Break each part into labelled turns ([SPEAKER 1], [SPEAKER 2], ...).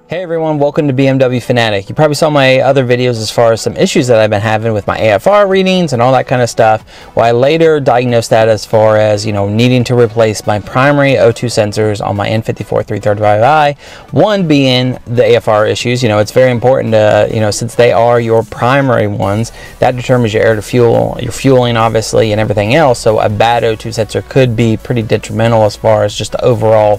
[SPEAKER 1] Hey everyone, welcome to BMW Fanatic. You probably saw my other videos as far as some issues that I've been having with my AFR readings and all that kind of stuff. Well, I later diagnosed that as far as, needing to replace my primary O2 sensors on my N54 335i. One being the AFR issues. It's very important to, since they are your primary ones, that determines your air to fuel, your fueling obviously, and everything else. So a bad O2 sensor could be pretty detrimental as far as just the overall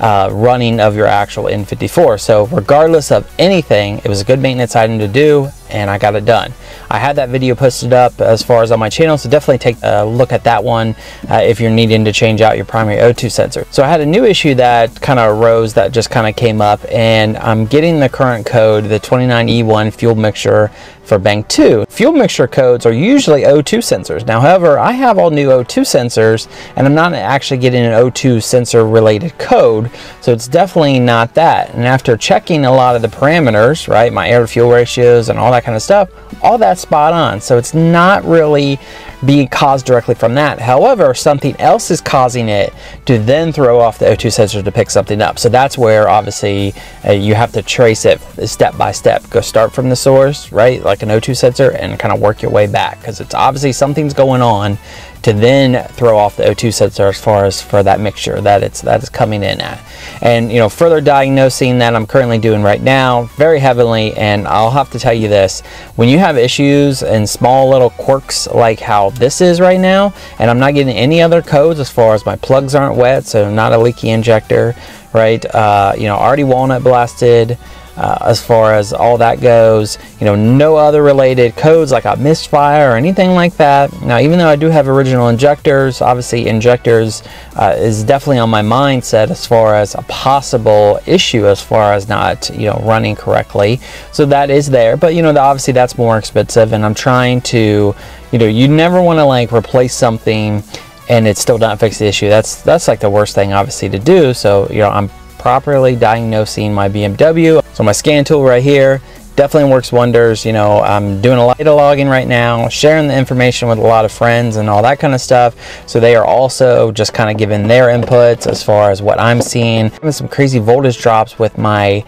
[SPEAKER 1] running of your actual N54. So regardless of anything, it was a good maintenance item to do, and I got it done. I had that video posted up as far as on my channel, so definitely take a look at that one if you're needing to change out your primary O2 sensor. So I had a new issue that kind of arose that just kind of came up, and I'm getting the current code, the 29E1 fuel mixture for bank 2. Fuel mixture codes are usually O2 sensors. Now, however, I have all new O2 sensors, and I'm not actually getting an O2 sensor related code, so it's definitely not that. And after checking a lot of the parameters, right, my air to fuel ratios and all that kind of stuff, all that's spot on. So it's not really being caused directly from that. However, something else is causing it to then throw off the O2 sensor to pick something up. So that's where obviously you have to trace it step by step. Go start from the source, right, like an O2 sensor, and kind of work your way back, because it's obviously something's going on to then throw off the O2 sensor as far as for that mixture that is coming in at. And further diagnosing that I'm currently doing right now very heavily. And I'll have to tell you this, when you have issues and small little quirks like how this is right now, and I'm not getting any other codes as far as my plugs aren't wet, so not a leaky injector, right, already walnut blasted, as far as all that goes, no other related codes like a misfire or anything like that. Now, even though I do have original injectors, obviously injectors is definitely on my mindset as far as a possible issue as far as not running correctly. So that is there, but obviously that's more expensive, and I'm trying to, you never want to like replace something and it still not fix the issue. That's like the worst thing obviously to do. So I'm properly diagnosing my BMW. So my scan tool right here definitely works wonders. I'm doing a lot of data logging right now, sharing the information with a lot of friends and all that kind of stuff. So they are also just kind of giving their inputs as far as what I'm seeing. Having some crazy voltage drops with my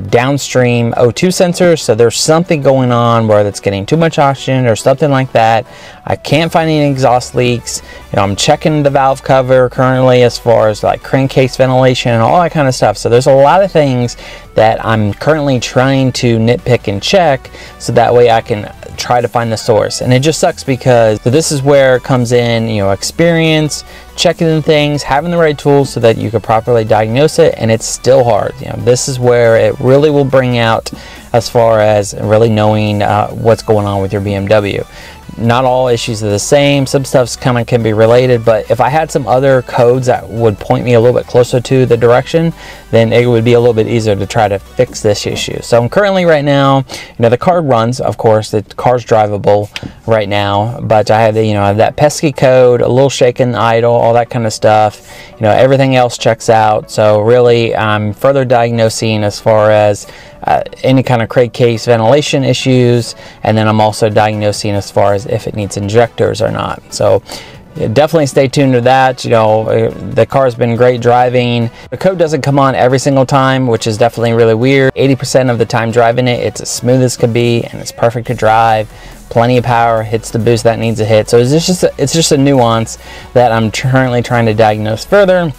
[SPEAKER 1] downstream O2 sensors. So there's something going on where it's getting too much oxygen or something like that. I can't find any exhaust leaks. I'm checking the valve cover currently as far as like crankcase ventilation and all that kind of stuff. So there's a lot of things that I'm currently trying to nitpick and check, so that way I can try to find the source. And it just sucks because, so this is where it comes in, experience, checking things, having the right tools so that you can properly diagnose it, and it's still hard. This is where it really will bring out as far as really knowing what's going on with your BMW. Not all issues are the same. Some stuff's kind of can be related, but if I had some other codes that would point me a little bit closer to the direction, then it would be a little bit easier to try to fix this issue. So I'm currently right now, the car runs, of course, the car's drivable right now, but I have that pesky code, a little shaken idle, all that kind of stuff. Everything else checks out. So really I'm further diagnosing as far as any kind of crankcase ventilation issues, and then I'm also diagnosing as far as if it needs injectors or not. So definitely stay tuned to that. The car's been great driving. The code doesn't come on every single time, which is definitely really weird. 80% of the time driving it, it's as smooth as could be, and it's perfect to drive. Plenty of power, hits the boost that needs to hit. So it's just a nuance that I'm currently trying to diagnose further,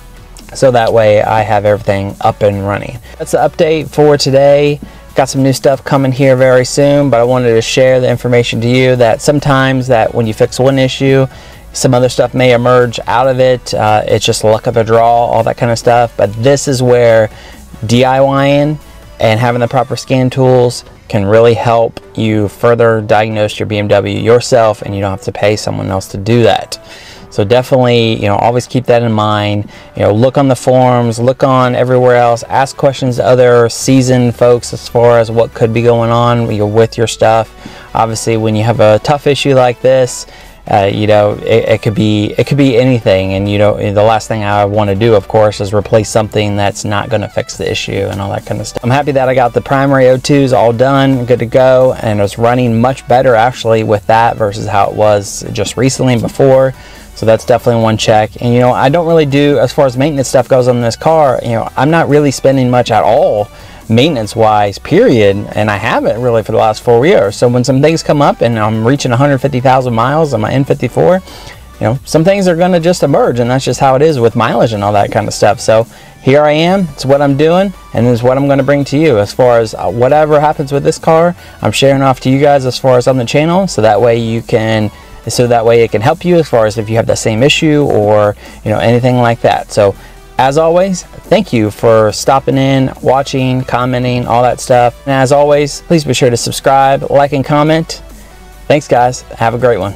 [SPEAKER 1] so that way I have everything up and running. That's the update for today. Got some new stuff coming here very soon, but I wanted to share the information to you that sometimes that when you fix one issue, some other stuff may emerge out of it. It's just luck of a draw, all that kind of stuff. But this is where DIYing and having the proper scan tools can really help you further diagnose your BMW yourself, and you don't have to pay someone else to do that. So definitely, always keep that in mind. Look on the forums, look on everywhere else, ask questions to other seasoned folks as far as what could be going on with your stuff. Obviously, when you have a tough issue like this, it could be anything, and the last thing I want to do, of course, is replace something that's not going to fix the issue and all that kind of stuff. I'm happy that I got the primary O2s all done, good to go, and it was running much better actually with that versus how it was just recently before. So that's definitely one check. And I don't really do, as far as maintenance stuff goes on this car, I'm not really spending much at all maintenance wise, period, and I haven't really for the last 4 years. So when some things come up and I'm reaching 150,000 miles on my N54, you know, some things are going to just emerge, and that's just how it is with mileage and all that kind of stuff. So here I am, it's what I'm doing, and it's what I'm going to bring to you as far as whatever happens with this car. I'm sharing off to you guys as far as on the channel, so that way it can help you as far as if you have the same issue or, you know, anything like that. So as always, thank you for stopping in, watching, commenting, all that stuff. And as always, please be sure to subscribe, like, and comment. Thanks guys, have a great one.